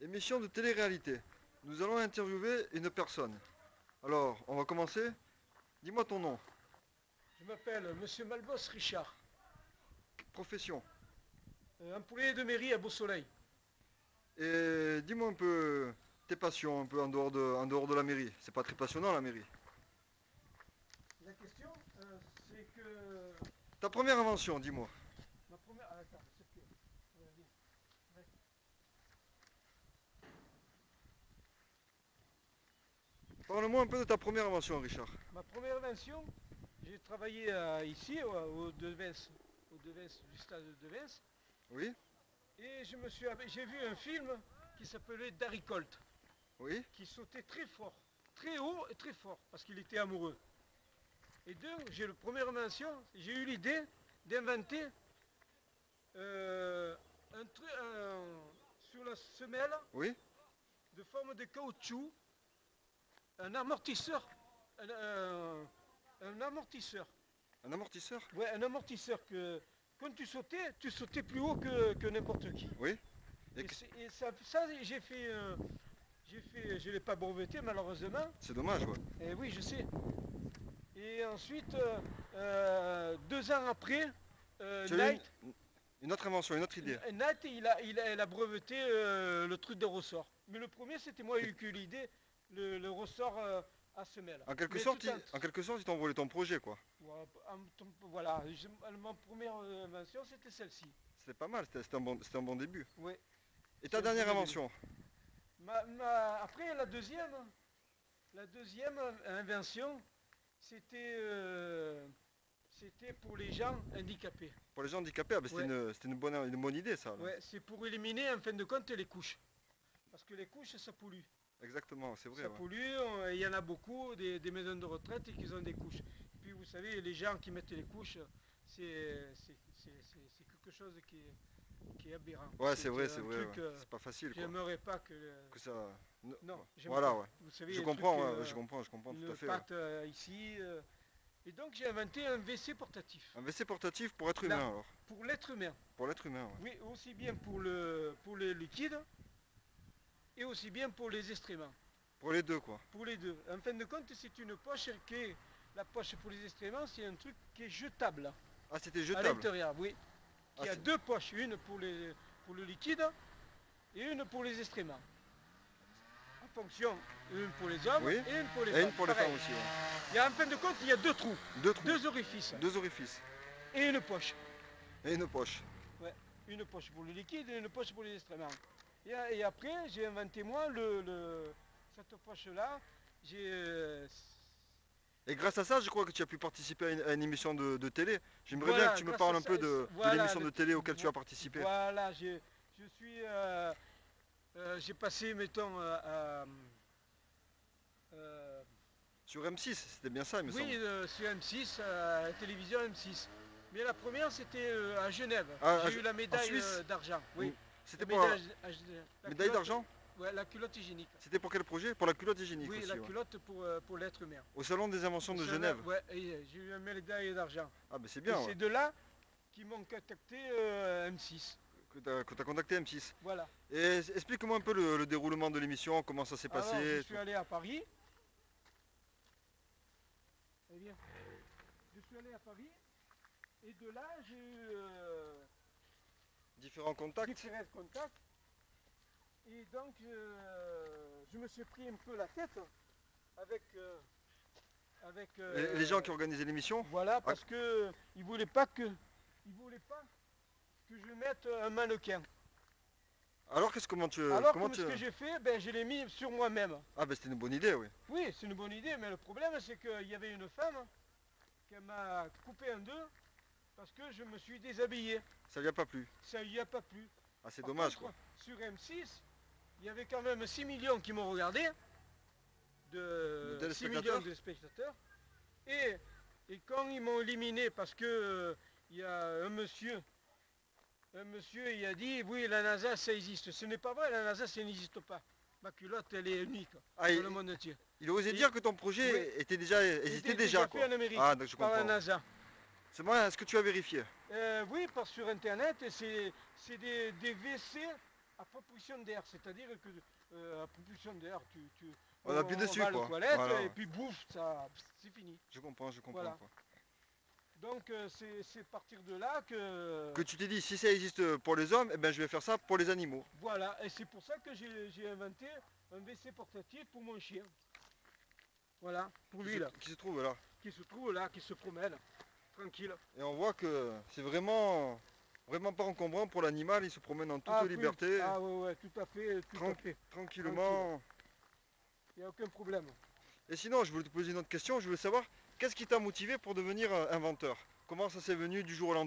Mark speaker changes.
Speaker 1: Émission de télé-réalité. Nous allons interviewer une personne. Alors, on va commencer. Dis-moi ton nom.
Speaker 2: Je m'appelle Monsieur Malbos Richard,
Speaker 1: Profession.
Speaker 2: employé de mairie à Beau-Soleil.
Speaker 1: Et dis-moi un peu tes passions, un peu en dehors de la mairie. C'est pas très passionnant la mairie.
Speaker 2: La question, c'est que
Speaker 1: Ta première invention, dis-moi.
Speaker 2: ma première... Ah, attends, c'est que... viens. Ouais.
Speaker 1: Parle-moi un peu de ta première invention, Richard.
Speaker 2: Ma première invention, j'ai travaillé ici, au Devens, du stade de Devens,
Speaker 1: Oui?
Speaker 2: et j'ai vu un film qui s'appelait Darry Colt,
Speaker 1: Oui?
Speaker 2: qui sautait très fort, très haut et très fort, parce qu'il était amoureux. Et donc, j'ai la première invention, j'ai eu l'idée d'inventer un truc sur la semelle
Speaker 1: Oui?
Speaker 2: de forme de caoutchouc, un amortisseur, un amortisseur.
Speaker 1: Un amortisseur?
Speaker 2: Ouais, un amortisseur que quand tu sautais plus haut que n'importe qui.
Speaker 1: Oui?
Speaker 2: Et ça j'ai fait, je l'ai pas breveté malheureusement.
Speaker 1: C'est dommage, ouais.
Speaker 2: Et oui, je sais. Et ensuite, 2 ans après,
Speaker 1: Tu as eu
Speaker 2: Knight,
Speaker 1: une autre invention, une autre idée.
Speaker 2: Knight, il a breveté le truc de ressort. Mais le premier, c'était moi qui ai eu l'idée, le ressort à semelle.
Speaker 1: En quelque
Speaker 2: Mais
Speaker 1: sorte,
Speaker 2: tout
Speaker 1: en quelque sorte, ils t'ont volé ton projet, quoi.
Speaker 2: Voilà, ma première invention, c'était celle-ci.
Speaker 1: C'était pas mal, c'était un bon début.
Speaker 2: Oui.
Speaker 1: Et ta
Speaker 2: C'est
Speaker 1: dernière
Speaker 2: un bon
Speaker 1: invention?
Speaker 2: Après, la deuxième invention, c'était pour les gens handicapés.
Speaker 1: Pour les gens handicapés, ah, bah,
Speaker 2: Ouais.
Speaker 1: c'était une bonne idée, ça. Là.
Speaker 2: Ouais, c'est pour éliminer en fin de compte les couches. Parce que les couches, ça pollue.
Speaker 1: Exactement, c'est vrai.
Speaker 2: Ça
Speaker 1: Ouais.
Speaker 2: pollue, il y en a beaucoup, des maisons de retraite qui ont des couches. Et puis vous savez, les gens qui mettent les couches, c'est quelque chose qui est aberrant.
Speaker 1: Ouais, c'est vrai,
Speaker 2: un
Speaker 1: c'est vrai.
Speaker 2: truc,
Speaker 1: Ouais. C'est pas facile, quoi.
Speaker 2: j'aimerais pas que...
Speaker 1: Que ça.
Speaker 2: Non, j'aime
Speaker 1: Voilà,
Speaker 2: pas.
Speaker 1: ouais.
Speaker 2: Vous savez,
Speaker 1: Je
Speaker 2: les
Speaker 1: comprends,
Speaker 2: trucs,
Speaker 1: ouais, je comprends tout
Speaker 2: une
Speaker 1: à fait.
Speaker 2: pâte ici. Et donc j'ai inventé un WC portatif.
Speaker 1: Un WC portatif pour être
Speaker 2: Là,
Speaker 1: humain, alors.
Speaker 2: pour l'être humain.
Speaker 1: Pour l'être humain, ouais.
Speaker 2: Oui, aussi bien pour le liquide et aussi bien pour les excréments.
Speaker 1: Pour les deux, quoi.
Speaker 2: Pour les deux. En fin de compte, c'est une poche qui est... La poche pour les excréments, c'est un truc qui est jetable.
Speaker 1: Ah, c'était
Speaker 2: À
Speaker 1: jetable.
Speaker 2: l'intérieur, oui. Qui
Speaker 1: Ah,
Speaker 2: a 2 poches, une pour le liquide et une pour les excréments. En fonction, une pour les hommes
Speaker 1: Oui.
Speaker 2: et une pour les
Speaker 1: Et
Speaker 2: femmes.
Speaker 1: une pour les
Speaker 2: Pareil.
Speaker 1: femmes aussi, ouais.
Speaker 2: Il y a, en fin de compte, il y a 2 trous,
Speaker 1: Deux trous.
Speaker 2: 2 orifices
Speaker 1: Deux orifices.
Speaker 2: et une poche.
Speaker 1: Et une poche.
Speaker 2: Ouais, une poche pour le liquide et une poche pour les excréments. Et après, j'ai inventé moi cette poche-là.
Speaker 1: Et grâce à ça, je crois que tu as pu participer à une émission de télé. J'aimerais bien
Speaker 2: Voilà,
Speaker 1: que tu me
Speaker 2: grâce
Speaker 1: parles
Speaker 2: à
Speaker 1: un peu
Speaker 2: ça,
Speaker 1: de
Speaker 2: voilà,
Speaker 1: l'émission de télé auquel tu as participé.
Speaker 2: Voilà, j'ai passé, mettons,
Speaker 1: Sur M6, c'était bien ça, il me semble.
Speaker 2: oui, sur M6, la télévision M6. Mais la première, c'était à Genève.
Speaker 1: Ah,
Speaker 2: J'ai eu la médaille
Speaker 1: Suisse
Speaker 2: d'argent. Oui.
Speaker 1: C'était
Speaker 2: La
Speaker 1: pour la médaille
Speaker 2: culotte-
Speaker 1: d'argent.
Speaker 2: Ouais, la culotte hygiénique.
Speaker 1: C'était pour quel projet? Pour la culotte hygiénique
Speaker 2: Oui,
Speaker 1: aussi.
Speaker 2: la
Speaker 1: ouais.
Speaker 2: culotte pour l'être humain.
Speaker 1: Au salon des inventions de
Speaker 2: Ça,
Speaker 1: Genève.
Speaker 2: Ouais, et j'ai eu une médaille d'argent.
Speaker 1: Ah ben c'est
Speaker 2: Et
Speaker 1: bien,
Speaker 2: c'est
Speaker 1: ouais.
Speaker 2: de là qu'ils m'ont contacté M6.
Speaker 1: Que tu as contacté M6.
Speaker 2: Voilà.
Speaker 1: Et explique-moi un peu le déroulement de l'émission, comment ça s'est
Speaker 2: Alors,
Speaker 1: passé.
Speaker 2: je suis allé à Paris. Eh bien, je suis allé à Paris. Et de là, j'ai eu
Speaker 1: Différents contacts.
Speaker 2: différents contacts. Et donc, je me suis pris un peu la tête avec...
Speaker 1: Les gens qui organisaient l'émission.
Speaker 2: Voilà, parce que ils voulaient pas que je mette un mannequin.
Speaker 1: Alors comment tu...
Speaker 2: Alors
Speaker 1: comment
Speaker 2: ce que j'ai fait, ben, je l'ai mis sur moi-même.
Speaker 1: Ah ben c'était une bonne idée, oui.
Speaker 2: Oui, c'est une bonne idée, mais le problème c'est qu'il y avait une femme qui m'a coupé en deux parce que je me suis déshabillé.
Speaker 1: Ça lui a pas plu.
Speaker 2: Ça lui a pas plu.
Speaker 1: Ah c'est
Speaker 2: Par
Speaker 1: dommage
Speaker 2: contre,
Speaker 1: quoi.
Speaker 2: sur M6, il y avait quand même 6 millions qui m'ont regardé,
Speaker 1: De
Speaker 2: 6
Speaker 1: téléspectateurs.
Speaker 2: millions de spectateurs. Et quand ils m'ont éliminé parce que il y a un monsieur, il a dit oui la NASA ça existe. Ce n'est pas vrai, la NASA ça n'existe pas. Ma culotte elle est unique
Speaker 1: Ah,
Speaker 2: dans le monde entier.
Speaker 1: Il osait
Speaker 2: Et-
Speaker 1: dire que ton projet
Speaker 2: Oui.
Speaker 1: existait déjà quoi.
Speaker 2: fait en Amérique
Speaker 1: Ah donc je
Speaker 2: par la
Speaker 1: comprends.
Speaker 2: NASA.
Speaker 1: C'est moi, est-ce que tu as vérifié?
Speaker 2: Oui, parce que sur internet c'est des WC à propulsion d'air, c'est-à-dire que à propulsion d'air,
Speaker 1: On appuie dessus,
Speaker 2: va
Speaker 1: quoi.
Speaker 2: aux toilettes
Speaker 1: Voilà,
Speaker 2: et
Speaker 1: ouais.
Speaker 2: puis bouffe, ça, c'est fini.
Speaker 1: Je comprends,
Speaker 2: Voilà.
Speaker 1: quoi.
Speaker 2: Donc c'est partir de là que...
Speaker 1: Que tu t'es dit, si ça existe pour les hommes, eh ben, je vais faire ça pour les animaux.
Speaker 2: Voilà, et c'est pour ça que j'ai inventé un WC portatif pour mon chien. Voilà, pour lui là,
Speaker 1: Qui se trouve là.
Speaker 2: qui se trouve là, qui se promène, tranquille.
Speaker 1: Et on voit que c'est vraiment pas encombrant pour l'animal, il se promène en toute
Speaker 2: Oui.
Speaker 1: liberté,
Speaker 2: Ah ouais, tout à fait,
Speaker 1: tranquillement.
Speaker 2: Il n'y a aucun problème.
Speaker 1: Et sinon, je voulais te poser une autre question, je voulais savoir, qu'est-ce qui t'a motivé pour devenir inventeur? Comment ça s'est venu du jour au lendemain?